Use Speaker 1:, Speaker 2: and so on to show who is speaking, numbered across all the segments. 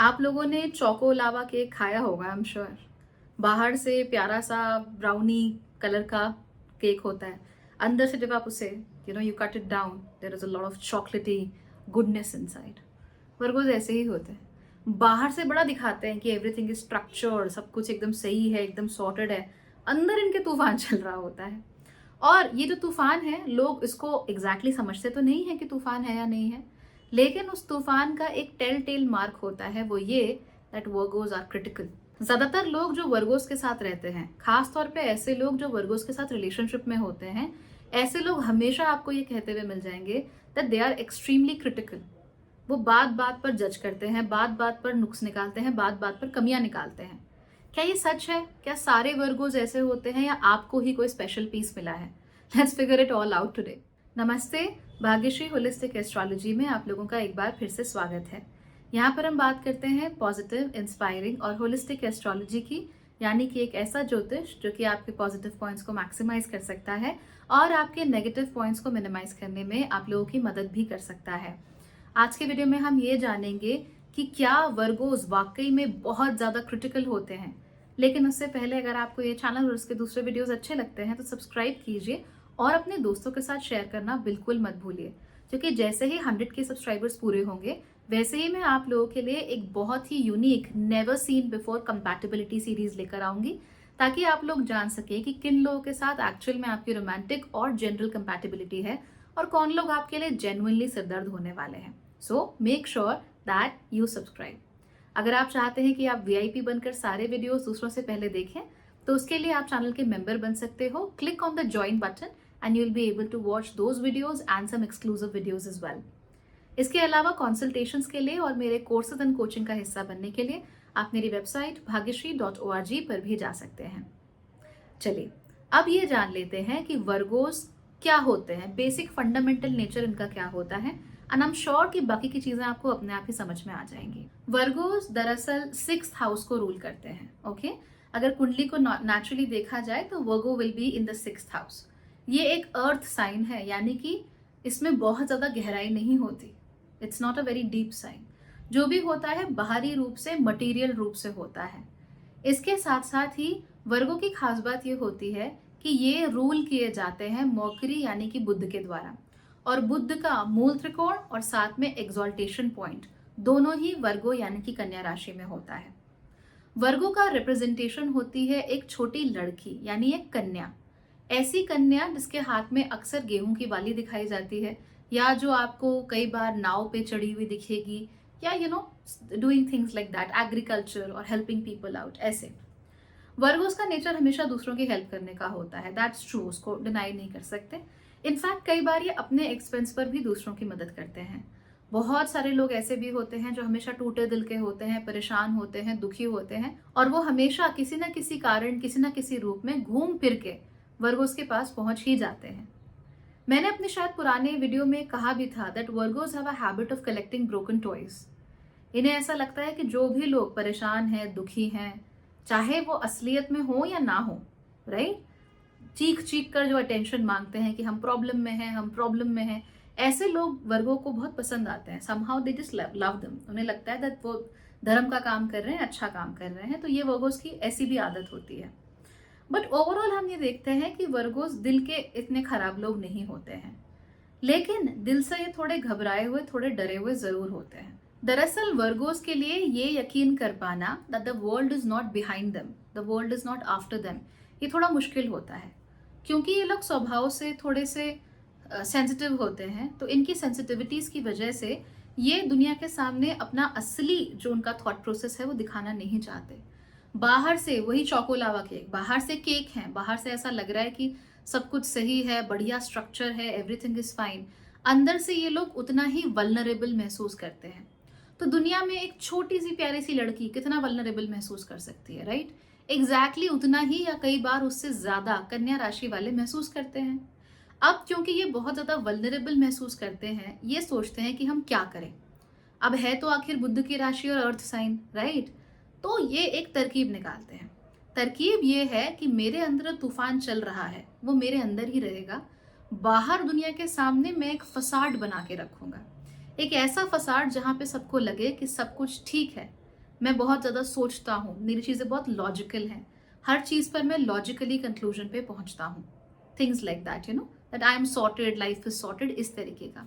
Speaker 1: आप लोगों ने चोको लावा केक खाया होगा, आई एम श्योर। बाहर से प्यारा सा ब्राउनी कलर का केक होता है। अंदर से जब आप उसे you cut it down, there is a lot of chocolatey goodness inside. Virgos ऐसे ही होते हैं। बाहर से बड़ा दिखाते हैं कि एवरीथिंग इज स्ट्रक्चर्ड, सब कुछ एकदम सही है, एकदम सॉर्टेड है। अंदर इनके तूफान चल रहा होता है। और ये जो तूफान है, लोग इसको एग्जैक्टली समझते तो नहीं है कि तूफान है या नहीं है, लेकिन उस तूफान का एक टेल टेल मार्क होता है, वो ये दैट वर्गोज आर क्रिटिकल। ज्यादातर लोग जो वर्गोज के साथ रहते हैं, खास तौर पे ऐसे लोग जो वर्गोज के साथ रिलेशनशिप में होते हैं, ऐसे लोग हमेशा आपको ये कहते हुए मिल जाएंगे that they are extremely critical. वो बात बात पर जज करते हैं, बात बात पर नुक्स निकालते हैं, बात बात पर कमियां निकालते हैं। क्या ये सच है? क्या सारे वर्गोज ऐसे होते हैं या आपको ही कोई स्पेशल पीस मिला है? Let's figure it all out today. नमस्ते, भाग्यश्री होलिस्टिक एस्ट्रोलॉजी में आप लोगों का एक बार फिर से स्वागत है। यहाँ पर हम बात करते हैं पॉजिटिव, इंस्पायरिंग और होलिस्टिक एस्ट्रोलॉजी की, यानी कि एक ऐसा ज्योतिष जो कि आपके पॉजिटिव पॉइंट्स को मैक्सिमाइज कर सकता है और आपके नेगेटिव पॉइंट्स को मिनिमाइज करने में आप लोगों की मदद भी कर सकता है। आज के वीडियो में हम ये जानेंगे कि क्या वर्गोज वाकई में बहुत ज़्यादा क्रिटिकल होते हैं। लेकिन उससे पहले अगर आपको ये चैनल और उसके दूसरे वीडियोस अच्छे लगते हैं तो सब्सक्राइब कीजिए और अपने दोस्तों के साथ शेयर करना बिल्कुल मत भूलिए, क्योंकि जैसे ही 100 के सब्सक्राइबर्स पूरे होंगे वैसे ही मैं आप लोगों के लिए एक बहुत ही unique never seen before compatibility series लेकर आऊंगी, ताकि आप लोग जान सके कि किन लोगों के साथ एक्चुअल में आपकी रोमांटिक और जनरल कंपैटिबिलिटी है और कौन लोग आपके लिए जेन्युइनली सिरदर्द होने वाले हैं। So make sure that you subscribe. अगर आप चाहते हैं कि आप वीआईपी बनकर सारे वीडियोस दूसरों से पहले देखें, तो उसके लिए आप चैनल के मेंबर बन सकते हो। Click on the join button and you will be able to watch those videos and some exclusive videos as well. इसके अलावा कंसल्टेशंस के लिए और मेरे कोर्सेज एंड कोचिंग का हिस्सा बनने के लिए आप मेरी वेबसाइट bhagyashree.org पर भी जा सकते हैं। चलिए अब ये जान लेते हैं कि वर्गोस क्या होते हैं, बेसिक फंडामेंटल नेचर इनका क्या होता है, एंड आई एम श्योर कि बाकी की चीजें आपको अपने आप ही समझ में आ जाएंगी। वर्गोस दरअसल 6th हाउस को रूल करते हैं। ओके, अगर कुंडली को नेचुरली देखा जाए तो Virgo will be in the 6th house. ये एक अर्थ साइन है, यानी कि इसमें बहुत ज्यादा गहराई नहीं होती। It's not a very deep sign. जो भी होता है बाहरी रूप से, मटीरियल रूप से होता है। इसके साथ साथ ही वर्गों की खास बात ये होती है कि ये रूल किए जाते हैं मर्करी यानी कि बुध के द्वारा, और बुध का मूल त्रिकोण और साथ में एक्सॉल्टेशन पॉइंट दोनों ही वर्गो यानी कि कन्या राशि में होता है। वर्गो का रिप्रेजेंटेशन होती है एक छोटी लड़की यानी एक कन्या, ऐसी कन्या जिसके हाथ में अक्सर गेहूं की बाली दिखाई जाती है, या जो आपको कई बार नाव पे चढ़ी हुई दिखेगी, या doing things like that, agriculture और हेल्पिंग पीपल आउट। ऐसे वर्गोस का नेचर हमेशा दूसरों की हेल्प करने का होता है, दैट्स ट्रू, उसको डिनाई नहीं कर सकते। इनफैक्ट कई बार ये अपने एक्सपेंस पर भी दूसरों की मदद करते हैं। बहुत सारे लोग ऐसे भी होते हैं जो हमेशा टूटे दिल के होते हैं, परेशान होते हैं, दुखी होते हैं, और वो हमेशा किसी ना किसी कारण, किसी ना किसी रूप में घूम फिर के वर्गोस के पास पहुंच ही जाते हैं। मैंने अपने शायद पुराने वीडियो में कहा भी था that Virgo's have a habit of collecting broken toys. इन्हें ऐसा लगता है कि जो भी लोग परेशान हैं, दुखी हैं, चाहे वो असलियत में हो या ना हो, राइट, चीख चीख कर जो अटेंशन मांगते हैं कि हम प्रॉब्लम में हैं, हम प्रॉब्लम में हैं, ऐसे लोग वर्गों को बहुत पसंद आते हैं। Somehow they just love them. उन्हें लगता है दैट वो धर्म का काम कर रहे हैं, अच्छा काम कर रहे हैं। तो ये वर्गोस की ऐसी भी आदत होती है। बट ओवरऑल हम ये देखते हैं कि वर्गोस दिल के इतने खराब लोग नहीं होते हैं, लेकिन दिल से ये थोड़े घबराए हुए, थोड़े डरे हुए जरूर होते हैं। दरअसल वर्गोस के लिए ये यकीन कर पाना that the world is not behind them, the world is not after them, ये थोड़ा मुश्किल होता है, क्योंकि ये लोग स्वभाव से थोड़े से सेंसिटिव होते हैं। तो इनकी सेंसिटिविटीज की वजह से ये दुनिया के सामने अपना असली जो उनका थॉट प्रोसेस है वो दिखाना नहीं चाहते। बाहर से वही चोकोलावा केक, बाहर से केक है, बाहर से ऐसा लग रहा है कि सब कुछ सही है, बढ़िया स्ट्रक्चर है, एवरीथिंग इज फाइन, अंदर से ये लोग उतना ही वल्नरेबल महसूस करते हैं। तो दुनिया में एक छोटी सी प्यारी सी लड़की कितना वल्नरेबल महसूस कर सकती है, राइट? एग्जैक्टली उतना ही या कई बार उससे ज्यादा कन्या राशि वाले महसूस करते हैं। अब क्योंकि ये बहुत ज्यादा वल्नरेबल महसूस करते हैं, ये सोचते हैं कि हम क्या करें। अब है तो आखिर बुध की राशि और अर्थ साइन, राइट? तो ये एक तरकीब निकालते हैं। तरकीब ये है कि मेरे अंदर तूफान चल रहा है, वो मेरे अंदर ही रहेगा। बाहर दुनिया के सामने मैं एक फसाड बना के रखूंगा, एक ऐसा फसाड जहां पे सबको लगे कि सब कुछ ठीक है, मैं बहुत ज़्यादा सोचता हूँ, मेरी चीज़ें बहुत लॉजिकल हैं, हर चीज़ पर मैं लॉजिकली कंक्लूजन पे पहुँचता हूँ, things like that, you know, that I am sorted, life is sorted, इस तरीके का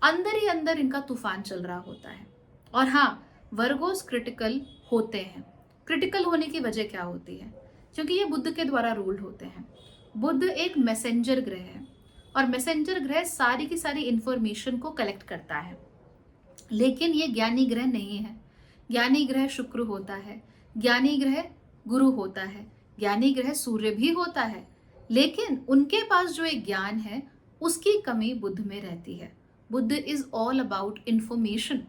Speaker 1: अंदर ही अंदर इनका तूफान चल रहा होता है। और हाँ, वर्गोस क्रिटिकल होते हैं। क्रिटिकल होने की वजह क्या होती है? क्योंकि ये बुध के द्वारा रूल्ड होते हैं। बुध एक मैसेंजर ग्रह है और मैसेंजर ग्रह सारी की सारी इंफॉर्मेशन को कलेक्ट करता है, लेकिन ये ज्ञानी ग्रह नहीं है। ज्ञानी ग्रह शुक्र होता है, ज्ञानी ग्रह गुरु होता है, ज्ञानी ग्रह सूर्य भी होता है, लेकिन उनके पास जो एक ज्ञान है उसकी कमी बुध में रहती है। Budh is all about information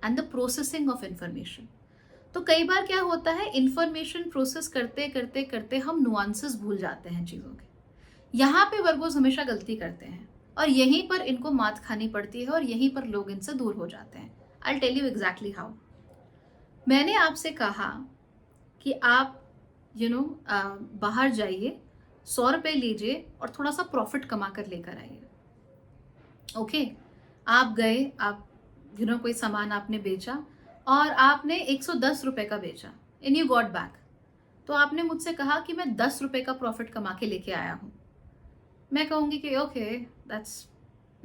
Speaker 1: and the processing of information. तो कई बार क्या होता है, इंफॉर्मेशन प्रोसेस करते करते करते हम नुआंसेस भूल जाते हैं चीज़ों के। यहाँ पे वर्गोस हमेशा गलती करते हैं और यहीं पर इनको मात खानी पड़ती है और यहीं पर लोग इनसे दूर हो जाते हैं। I tell you exactly how. मैंने आपसे कहा कि आप बाहर जाइए, 100 रुपये लीजिए और थोड़ा सा प्रॉफिट कमा कर लेकर आइए। ओके, आप गए, आप कोई सामान आपने बेचा और आपने 110 रुपये का बेचा एंड यू गॉट बैक। तो आपने मुझसे कहा कि मैं 10 रुपये का प्रॉफिट कमा के लेके आया हूँ। मैं कहूँगी कि ओके दैट्स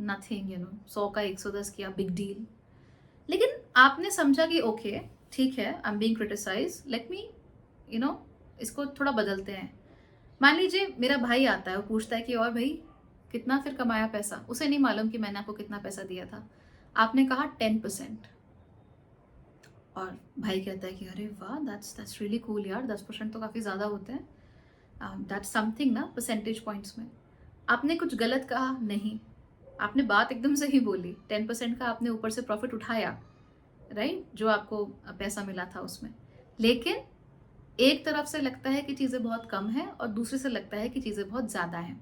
Speaker 1: नथिंग, 100 का 110 किया, बिग डील। लेकिन आपने समझा कि ओके ठीक है, I am being criticise, let me इसको थोड़ा बदलते हैं। मान लीजिए मेरा भाई आता है, वो पूछता है कि और भाई कितना फिर कमाया पैसा, उसे नहीं मालूम कि मैंने आपको कितना पैसा दिया था। आपने कहा 10%, और भाई कहता है कि अरे वाह, दैट्स रियली कूल यार, 10% तो काफ़ी ज़्यादा होते हैं, दैट्स समथिंग ना परसेंटेज पॉइंट्स में। आपने कुछ गलत कहा नहीं, आपने बात एकदम सही बोली। 10% का आपने ऊपर से प्रॉफिट उठाया, राइट, जो आपको पैसा मिला था उसमें। लेकिन एक तरफ से लगता है कि चीज़ें बहुत कम हैं और दूसरे से लगता है कि चीज़ें बहुत ज़्यादा हैं।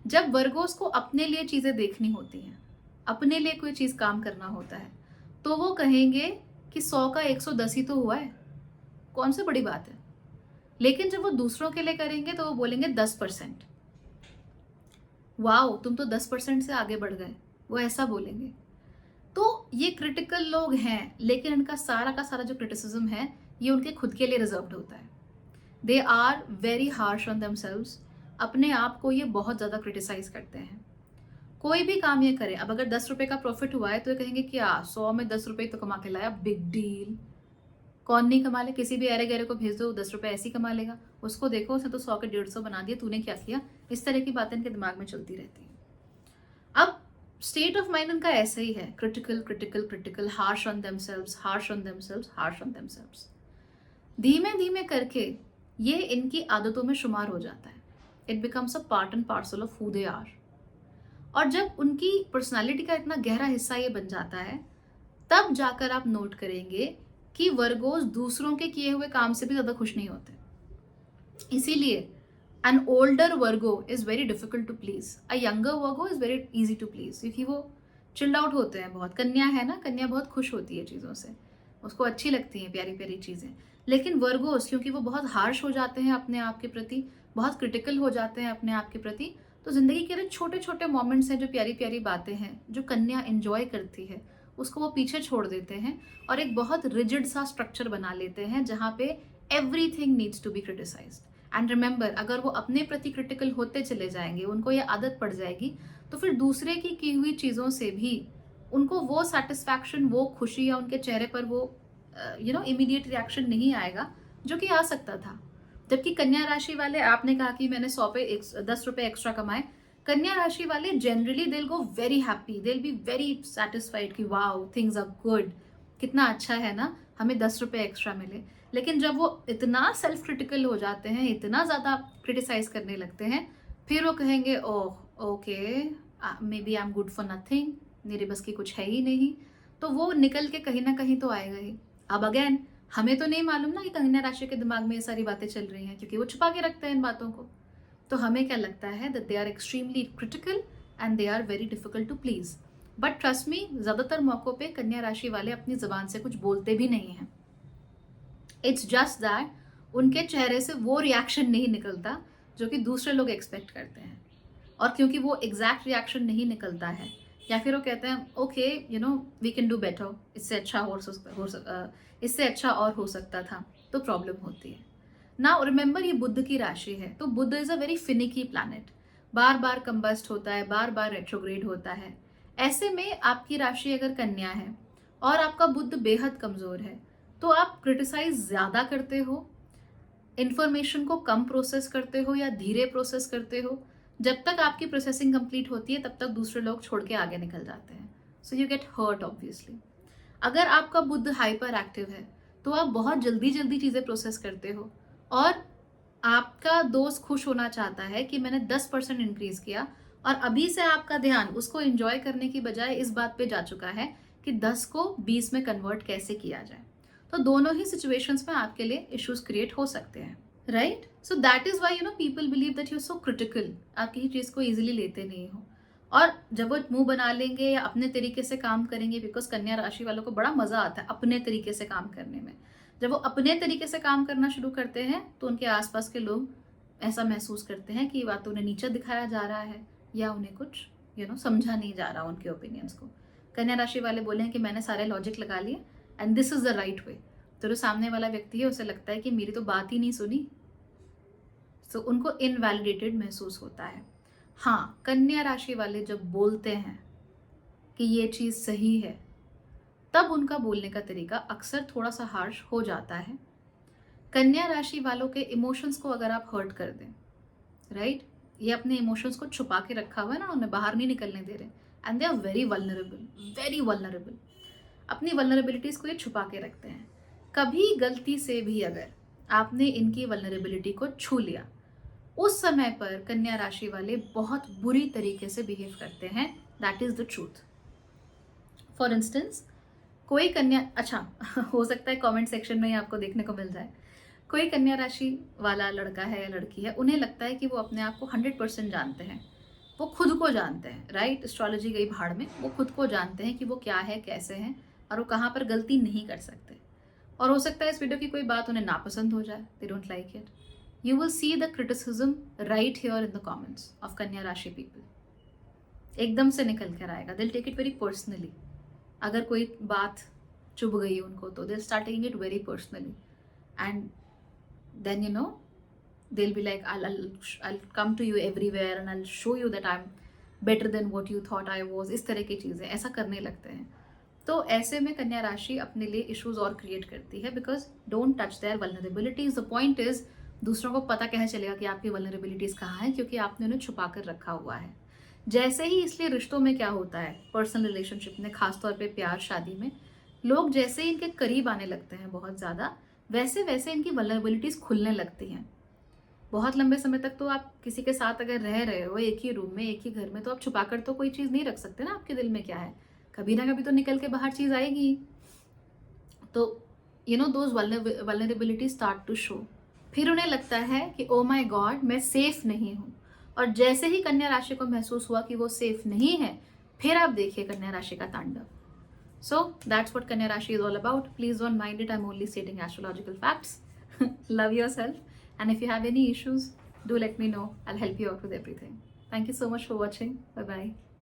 Speaker 1: जब वर्गोस को अपने लिए चीज़ें देखनी होती हैं, अपने लिए कोई चीज़ काम करना होता है, तो वो कहेंगे कि 100 का 110 ही तो हुआ है, कौन सी बड़ी बात है। लेकिन जब वो दूसरों के लिए करेंगे तो वो बोलेंगे 10%, वाओ तुम तो 10% से आगे बढ़ गए, वो ऐसा बोलेंगे। तो ये क्रिटिकल लोग हैं, लेकिन इनका सारा का सारा जो क्रिटिसिज्म है ये उनके खुद के लिए रिजर्व्ड होता है। They are very harsh on themselves, अपने आप को ये बहुत ज़्यादा क्रिटिसाइज करते हैं। कोई भी काम ये करे, अब अगर 10 रुपये का प्रॉफिट हुआ है तो ये कहेंगे कि 100 में 10 रुपये तो कमा के लाया, बिग डील। कौन नहीं कमा ले, किसी भी अरे गहरे को भेज दो, 10 रुपये ऐसे ही कमा लेगा, उसको देखो उसने तो 100 के 150 बना दिया, तूने क्या किया। इस तरह की बातें इनके दिमाग में चलती रहती हैं। अब स्टेट ऑफ माइंड उनका ऐसा ही है, critical critical critical, harsh on themselves, harsh on themselves, harsh on themselves. धीमे धीमे करके ये इनकी आदतों में शुमार हो जाता है। It becomes a part and parcel of who they are. और जब उनकी पर्सनालिटी का इतना गहरा हिस्सा ये बन जाता है, तब जाकर आप नोट करेंगे कि वर्गोस दूसरों के किए हुए काम से भी ज़्यादा खुश नहीं होते। इसीलिए an older Virgo is very difficult to please, a younger Virgo is very easy to please, क्योंकि वो चिल्ड आउट होते हैं बहुत। कन्या है ना, कन्या बहुत खुश होती है चीज़ों से, उसको अच्छी लगती हैं प्यारी प्यारी चीज़ें। लेकिन वर्गोस क्योंकि वो बहुत हार्श हो जाते हैं अपने आप के प्रति, बहुत क्रिटिकल हो जाते हैं अपने आप के प्रति, तो ज़िंदगी के छोटे छोटे मोमेंट्स हैं, जो प्यारी प्यारी बातें हैं जो कन्या एंजॉय करती है, उसको वो पीछे छोड़ देते हैं और एक बहुत रिजिड सा स्ट्रक्चर बना लेते हैं जहाँ पे everything needs to be criticised. And remember, अगर वो अपने प्रति क्रिटिकल होते चले जाएंगे, उनको ये आदत पड़ जाएगी, तो फिर दूसरे की हुई चीज़ों से भी उनको वो सेटिस्फैक्शन, वो खुशी या उनके चेहरे पर वो इमीडिएट रिएक्शन नहीं आएगा जो कि आ सकता था। जबकि कन्या राशि वाले, आपने कहा कि मैंने 100 पे 10 रुपये एक्स्ट्रा कमाए, कन्या राशि वाले generally they will go very happy, they will be very satisfied कि वाओ थिंग्स आर गुड, कितना अच्छा है ना, हमें 10 रुपये एक्स्ट्रा मिले। लेकिन जब वो इतना सेल्फ क्रिटिकल हो जाते हैं, इतना ज़्यादा क्रिटिसाइज करने लगते हैं, फिर वो कहेंगे oh okay maybe I am good for nothing, मेरे बस की कुछ है ही नहीं। तो वो निकल के कहीं ना कहीं तो आएगा ही। अब अगेन हमें तो नहीं मालूम ना कि कन्या राशि के दिमाग में ये सारी बातें चल रही हैं, क्योंकि वो छुपा के रखते हैं इन बातों को। तो हमें क्या लगता है that they are extremely critical and they are very difficult to please. But trust me, ज़्यादातर मौक़ों पे कन्या राशि वाले अपनी ज़बान से कुछ बोलते भी नहीं हैं। इट्स जस्ट दैट उनके चेहरे से वो रिएक्शन नहीं निकलता जो कि दूसरे लोग एक्सपेक्ट करते हैं। और क्योंकि वो एग्जैक्ट रिएक्शन नहीं निकलता है, या फिर वो कहते हैं okay you know we can do better, इससे अच्छा और हो सकता था, तो प्रॉब्लम होती है। नाउ रिमेंबर ये बुध की राशि है, तो Budh is a very finicky planet, बार बार कंबस्ट होता है, बार बार रेट्रोग्रेड होता है। ऐसे में आपकी राशि अगर कन्या है और आपका बुध बेहद कमजोर है, तो आप क्रिटिसाइज ज्यादा करते हो, इंफॉर्मेशन को कम प्रोसेस करते हो या धीरे प्रोसेस करते हो। जब तक आपकी प्रोसेसिंग कंप्लीट होती है तब तक दूसरे लोग छोड़ के आगे निकल जाते हैं, so you get hurt obviously. अगर आपका बुद्ध हाइपर एक्टिव है तो आप बहुत जल्दी जल्दी चीज़ें प्रोसेस करते हो, और आपका दोस्त खुश होना चाहता है कि मैंने 10% इंक्रीज किया, और अभी से आपका ध्यान उसको एंजॉय करने की बजाय इस बात पे जा चुका है कि 10 को 20 में कन्वर्ट कैसे किया जाए। तो दोनों ही सिचुएशंस में आपके लिए इश्यूज क्रिएट हो सकते हैं, right? So that is why people believe that you so critical, आप किसी चीज को इजिली लेते नहीं हो। और जब वो मुंह बना लेंगे या अपने तरीके से काम करेंगे, बिकॉज कन्या राशि वालों को बड़ा मजा आता है अपने तरीके से काम करने में, जब वो अपने तरीके से काम करना शुरू करते हैं तो उनके आसपास के लोग ऐसा महसूस करते हैं कि या तो उन्हें नीचा दिखाया जा रहा है या उन्हें कुछ समझा नहीं जा रहा उनके ओपिनियंस को। कन्या राशि वाले बोले हैं कि मैंने सारे लॉजिक लगा लिए and this is the right way, तो जो सामने वाला व्यक्ति है उसे लगता है कि मेरी तो बात ही नहीं सुनी, तो उनको इनवैलिडेटेड महसूस होता है। हाँ, कन्या राशि वाले जब बोलते हैं कि ये चीज़ सही है, तब उनका बोलने का तरीका अक्सर थोड़ा सा हार्श हो जाता है। कन्या राशि वालों के इमोशंस को अगर आप हर्ट कर दें, राइट, ये अपने इमोशंस को छुपा के रखा हुआ है ना, उन्हें बाहर नहीं निकलने दे रहे, and they are very vulnerable. अपनी वल्नरेबिलिटीज को ये छुपा के रखते हैं। कभी गलती से भी अगर आपने इनकी वल्नरेबिलिटी को छू लिया, उस समय पर कन्या राशि वाले बहुत बुरी तरीके से बिहेव करते हैं। That is the truth. For instance, कोई कन्या, अच्छा हो सकता है कमेंट सेक्शन में ही आपको देखने को मिल जाए, कोई कन्या राशि वाला लड़का है या लड़की है, उन्हें लगता है कि वो अपने आप को 100% जानते हैं, वो खुद को जानते हैं, राइट? एस्ट्रोलॉजी गई भाड़ में, वो खुद को जानते हैं कि वो क्या है, कैसे हैं, और वो कहाँ पर गलती नहीं कर सकते। और हो सकता है इस वीडियो की कोई बात उन्हें नापसंद हो जाए, they don't like it. You will see the criticism right here in the comments of Kanya Rashi people. एकदम से निकल कर आएगा, they'll take it very personally. अगर कोई बात चुभ गई उनको तो they'll start taking it very personally, and then they'll be like I'll come to you everywhere and I'll show you that I'm better than what you thought I was. इस तरह की चीज़ें ऐसा करने लगते हैं। तो ऐसे में कन्या राशि अपने लिए इश्यूज और क्रिएट करती है, because don't touch their vulnerabilities. The point is, दूसरों को पता कैसे चलेगा कि आपकी वल्नरेबिलिटीज कहाँ हैं, क्योंकि आपने उन्हें छुपा कर रखा हुआ है। जैसे ही, इसलिए रिश्तों में क्या होता है, पर्सनल रिलेशनशिप में, खासतौर पे प्यार शादी में, लोग जैसे ही इनके करीब आने लगते हैं बहुत ज़्यादा, वैसे वैसे इनकी वल्नरेबिलिटीज खुलने लगती हैं। बहुत लंबे समय तक तो आप किसी के साथ अगर रह रहे हो एक ही रूम में, एक ही घर में, तो आप छुपा कर तो कोई चीज़ नहीं रख सकते ना आपके दिल में क्या है, कभी ना कभी तो निकल के बाहर चीज़ आएगी। तो those vulnerability start to show. फिर उन्हें लगता है कि ओ माय गॉड, मैं सेफ नहीं हूँ। और जैसे ही कन्या राशि को महसूस हुआ कि वो सेफ नहीं है, फिर आप देखिए कन्या राशि का तांडव। सो दैट्स व्हाट कन्या राशि is all about. Please don't mind it, I am only स्टेटिंग astrological facts. Love yourself, and if you have any issues, do let me know. I'll help you out with everything. Thank you so much for watching. Bye bye.